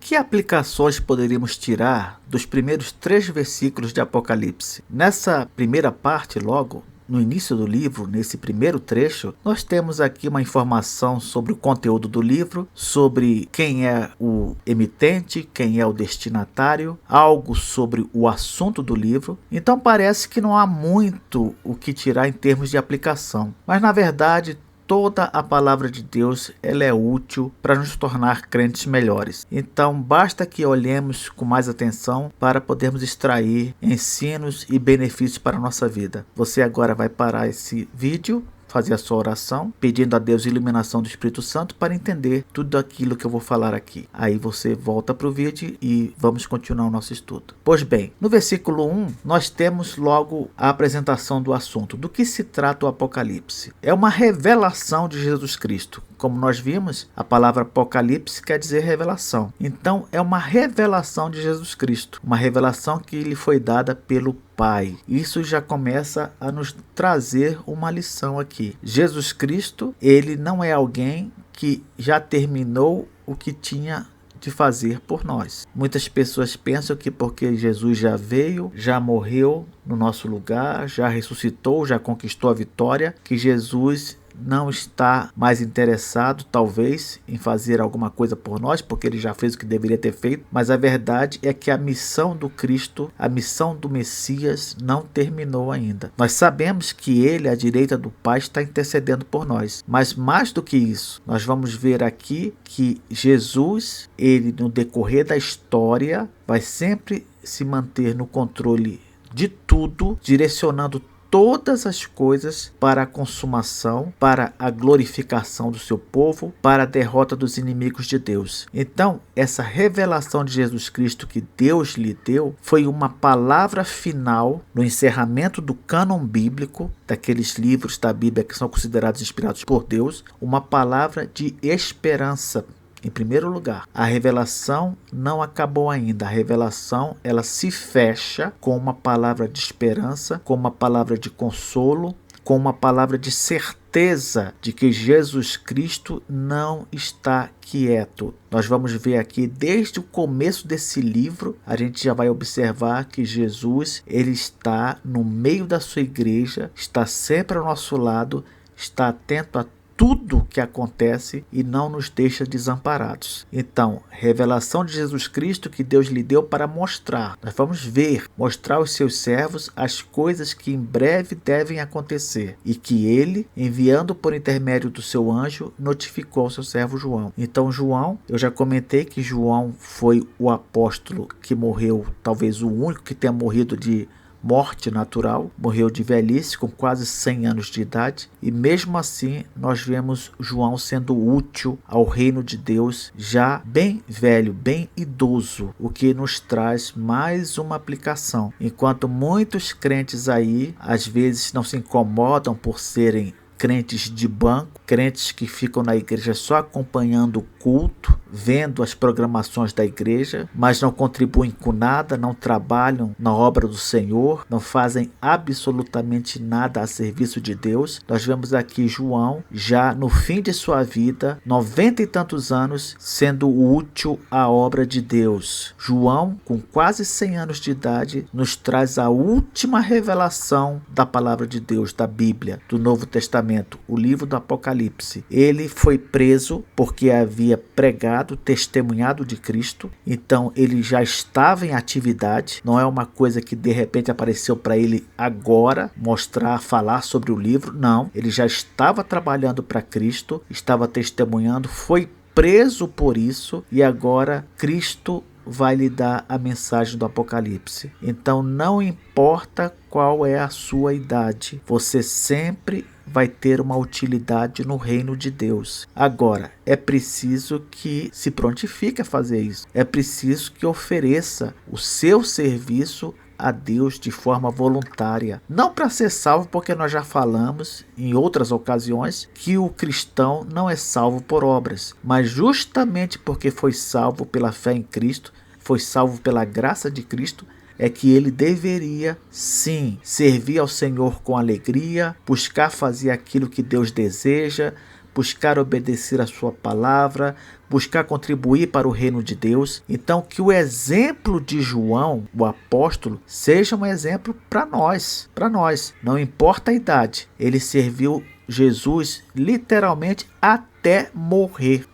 Que aplicações poderíamos tirar dos primeiros 3 versículos de Apocalipse? Nessa primeira parte, logo no início do livro, nesse primeiro trecho, nós temos aqui uma informação sobre o conteúdo do livro, sobre quem é o emitente, quem é o destinatário, algo sobre o assunto do livro. Então parece que não há muito o que tirar em termos de aplicação, mas na verdade toda a palavra de Deus ela é útil para nos tornar crentes melhores. Então basta que olhemos com mais atenção para podermos extrair ensinos e benefícios para a nossa vida. Você agora vai parar esse vídeo, fazer a sua oração, pedindo a Deus iluminação do Espírito Santo para entender tudo aquilo que eu vou falar aqui. Aí você volta para o vídeo e vamos continuar o nosso estudo. Pois bem, no versículo 1, nós temos logo a apresentação do assunto. Do que se trata o Apocalipse? É uma revelação de Jesus Cristo. Como nós vimos, a palavra Apocalipse quer dizer revelação. Então, é uma revelação de Jesus Cristo. Uma revelação que lhe foi dada pelo Pai. Isso já começa a nos trazer uma lição aqui. Jesus Cristo, ele não é alguém que já terminou o que tinha de fazer por nós. Muitas pessoas pensam que porque Jesus já veio, já morreu no nosso lugar, já ressuscitou, já conquistou a vitória, que Jesus não está mais interessado, talvez, em fazer alguma coisa por nós, porque ele já fez o que deveria ter feito, mas a verdade é que a missão do Cristo, a missão do Messias, não terminou ainda. Nós sabemos que ele, à direita do Pai, está intercedendo por nós, mas mais do que isso, nós vamos ver aqui que Jesus, ele no decorrer da história, vai sempre se manter no controle de tudo, direcionando todas as coisas para a consumação, para a glorificação do seu povo, para a derrota dos inimigos de Deus. Então, essa revelação de Jesus Cristo que Deus lhe deu foi uma palavra final no encerramento do cânon bíblico, daqueles livros da Bíblia que são considerados inspirados por Deus, uma palavra de esperança. Em primeiro lugar, a revelação não acabou ainda. A revelação ela se fecha com uma palavra de esperança, com uma palavra de consolo, com uma palavra de certeza de que Jesus Cristo não está quieto. Nós vamos ver aqui desde o começo desse livro, a gente já vai observar que Jesus ele está no meio da sua igreja, está sempre ao nosso lado, está atento a tudo que acontece e não nos deixa desamparados. Então, revelação de Jesus Cristo que Deus lhe deu para mostrar. Nós vamos mostrar aos seus servos as coisas que em breve devem acontecer e que ele, enviando por intermédio do seu anjo, notificou ao seu servo João. Então, João, eu já comentei que João foi o apóstolo que morreu, talvez o único que tenha morrido de morte natural, morreu de velhice com quase 100 anos de idade, e mesmo assim nós vemos João sendo útil ao reino de Deus, já bem velho, bem idoso, o que nos traz mais uma aplicação. Enquanto muitos crentes aí às vezes não se incomodam por serem crentes de banco, crentes que ficam na igreja só acompanhando o culto, vendo as programações da igreja, mas não contribuem com nada, não trabalham na obra do Senhor, não fazem absolutamente nada a serviço de Deus. Nós vemos aqui João, já no fim de sua vida, 90 e tantos anos, sendo útil à obra de Deus. João, com quase 100 anos de idade, nos traz a última revelação da palavra de Deus, da Bíblia, do Novo Testamento, o livro do Apocalipse. Ele foi preso porque havia pregado, testemunhado de Cristo, então ele já estava em atividade, não é uma coisa que de repente apareceu para ele agora, mostrar, falar sobre o livro, não, ele já estava trabalhando para Cristo, estava testemunhando, foi preso por isso e agora Cristo vai lhe dar a mensagem do Apocalipse. Então não importa qual é a sua idade, você sempre vai ter uma utilidade no reino de Deus. Agora, é preciso que se prontifique a fazer isso. É preciso que ofereça o seu serviço a Deus de forma voluntária. Não para ser salvo, porque nós já falamos em outras ocasiões que o cristão não é salvo por obras, mas justamente porque foi salvo pela fé em Cristo, foi salvo pela graça de Cristo, é que ele deveria, sim, servir ao Senhor com alegria, buscar fazer aquilo que Deus deseja, buscar obedecer a sua palavra, buscar contribuir para o reino de Deus. Então, que o exemplo de João, o apóstolo, seja um exemplo para nós. Não importa a idade, ele serviu Jesus literalmente até morrer.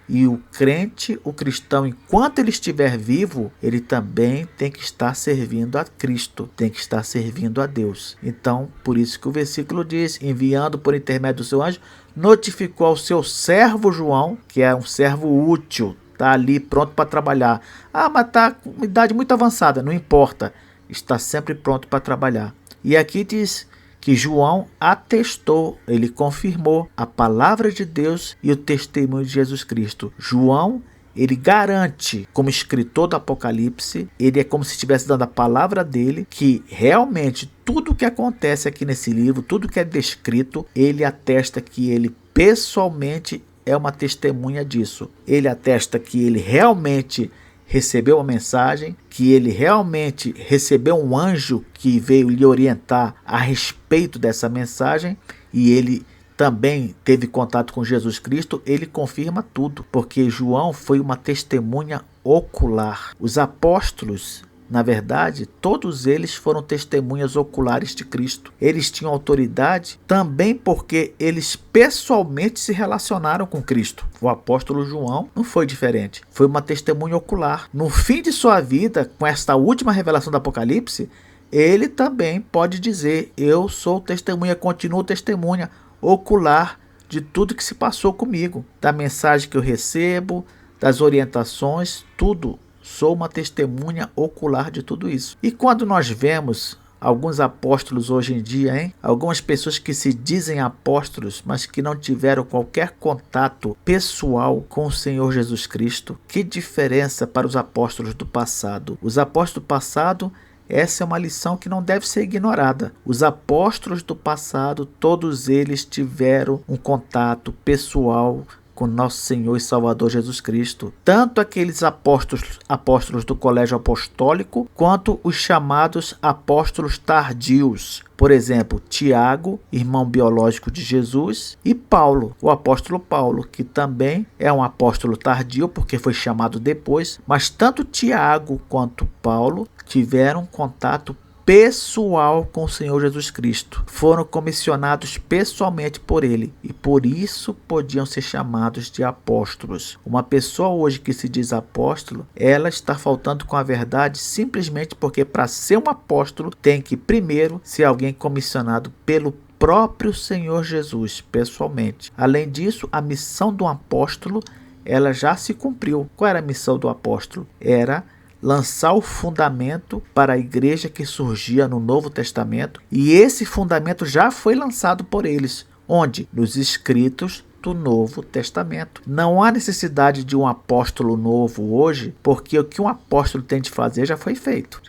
E o crente, o cristão, enquanto ele estiver vivo, ele também tem que estar servindo a Cristo, tem que estar servindo a Deus. Então, por isso que o versículo diz: enviando por intermédio do seu anjo, notificou ao seu servo João, que é um servo útil, está ali pronto para trabalhar. Mas está com uma idade muito avançada, não importa, está sempre pronto para trabalhar. E aqui diz que João atestou, ele confirmou a palavra de Deus e o testemunho de Jesus Cristo. João, ele garante, como escritor do Apocalipse, ele é como se estivesse dando a palavra dele, que realmente tudo o que acontece aqui nesse livro, tudo que é descrito, ele atesta que ele pessoalmente é uma testemunha disso. Ele atesta que ele realmente recebeu a mensagem, que ele realmente recebeu um anjo que veio lhe orientar a respeito dessa mensagem, e ele também teve contato com Jesus Cristo. Ele confirma tudo, porque João foi uma testemunha ocular. Os apóstolos, na verdade, todos eles foram testemunhas oculares de Cristo. Eles tinham autoridade também porque eles pessoalmente se relacionaram com Cristo. O apóstolo João não foi diferente. Foi uma testemunha ocular. No fim de sua vida, com esta última revelação do Apocalipse, ele também pode dizer: eu sou testemunha, continuo testemunha ocular de tudo que se passou comigo, da mensagem que eu recebo, das orientações, tudo. Sou uma testemunha ocular de tudo isso. E quando nós vemos alguns apóstolos hoje em dia, algumas pessoas que se dizem apóstolos, mas que não tiveram qualquer contato pessoal com o Senhor Jesus Cristo, que diferença para os apóstolos do passado. Os apóstolos do passado, essa é uma lição que não deve ser ignorada. Os apóstolos do passado, todos eles tiveram um contato pessoal com nosso Senhor e Salvador Jesus Cristo. Tanto aqueles apóstolos do colégio apostólico, quanto os chamados apóstolos tardios. Por exemplo, Tiago, irmão biológico de Jesus, e Paulo, o apóstolo Paulo, que também é um apóstolo tardio, porque foi chamado depois. Mas tanto Tiago quanto Paulo tiveram contato pessoal com o Senhor Jesus Cristo. Foram comissionados pessoalmente por ele e por isso podiam ser chamados de apóstolos. Uma pessoa hoje que se diz apóstolo, ela está faltando com a verdade simplesmente porque para ser um apóstolo tem que primeiro ser alguém comissionado pelo próprio Senhor Jesus pessoalmente. Além disso, a missão do apóstolo, ela já se cumpriu. Qual era a missão do apóstolo? Era lançar o fundamento para a igreja que surgia no Novo Testamento, e esse fundamento já foi lançado por eles. Onde? Nos escritos do Novo Testamento. Não há necessidade de um apóstolo novo hoje, porque o que um apóstolo tem de fazer já foi feito.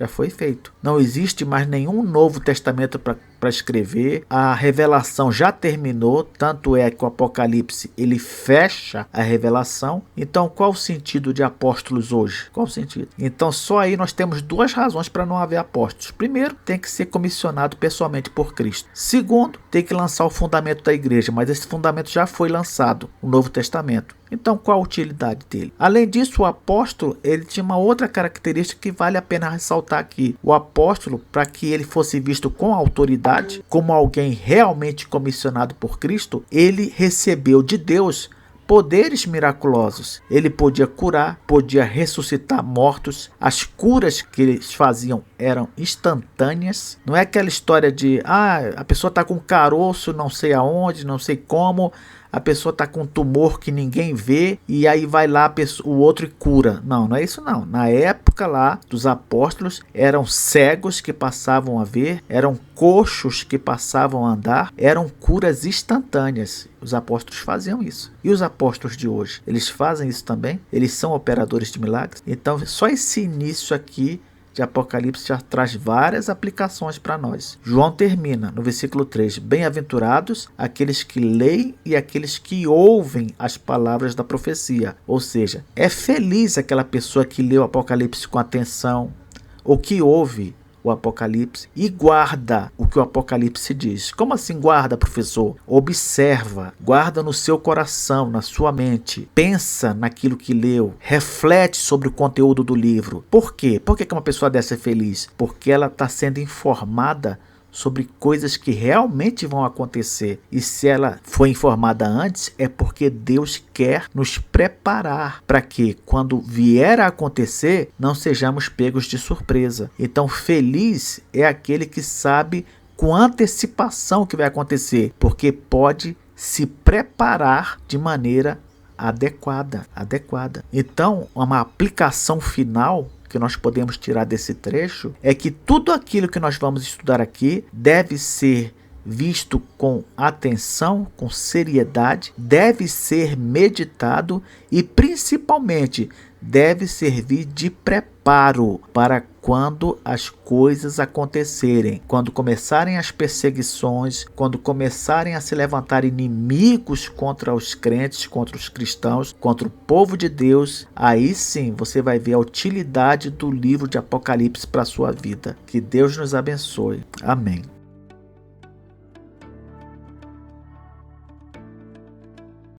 Não existe mais nenhum Novo Testamento para escrever. A revelação já terminou, tanto é que o Apocalipse ele fecha a revelação. Então, qual o sentido de apóstolos hoje? Qual o sentido? Então, só aí nós temos duas razões para não haver apóstolos. Primeiro, tem que ser comissionado pessoalmente por Cristo. Segundo, tem que lançar o fundamento da igreja, mas esse fundamento já foi lançado, o Novo Testamento. Então, qual a utilidade dele? Além disso, o apóstolo ele tinha uma outra característica que vale a pena ressaltar aqui. O apóstolo, para que ele fosse visto com autoridade, como alguém realmente comissionado por Cristo, ele recebeu de Deus poderes miraculosos. Ele podia curar, podia ressuscitar mortos. As curas que eles faziam eram instantâneas. Não é aquela história de a pessoa está com caroço, não sei aonde, não sei como. A pessoa está com um tumor que ninguém vê e aí vai lá o outro e cura. Não é isso não. Na época lá dos apóstolos, eram cegos que passavam a ver, eram coxos que passavam a andar, eram curas instantâneas. Os apóstolos faziam isso. E os apóstolos de hoje? Eles fazem isso também? Eles são operadores de milagres? Então, só esse início aqui de Apocalipse já traz várias aplicações para nós. João termina no versículo 3: bem-aventurados aqueles que leem e aqueles que ouvem as palavras da profecia. Ou seja, é feliz aquela pessoa que lê o Apocalipse com atenção, ou que ouve o Apocalipse e guarda o que o Apocalipse diz. Como assim guarda, professor? Observa, guarda no seu coração, na sua mente, pensa naquilo que leu, reflete sobre o conteúdo do livro. Por quê? Por que uma pessoa dessa é feliz? Porque ela está sendo informada sobre coisas que realmente vão acontecer. E se ela foi informada antes, é porque Deus quer nos preparar para que, quando vier a acontecer, não sejamos pegos de surpresa. Então, feliz é aquele que sabe com antecipação o que vai acontecer, porque pode se preparar de maneira adequada. Então, uma aplicação final que nós podemos tirar desse trecho é que tudo aquilo que nós vamos estudar aqui deve ser visto com atenção, com seriedade, deve ser meditado e principalmente deve servir de preparo para quando as coisas acontecerem, quando começarem as perseguições, quando começarem a se levantar inimigos contra os crentes, contra os cristãos, contra o povo de Deus, aí sim você vai ver a utilidade do livro de Apocalipse para a sua vida. Que Deus nos abençoe. Amém.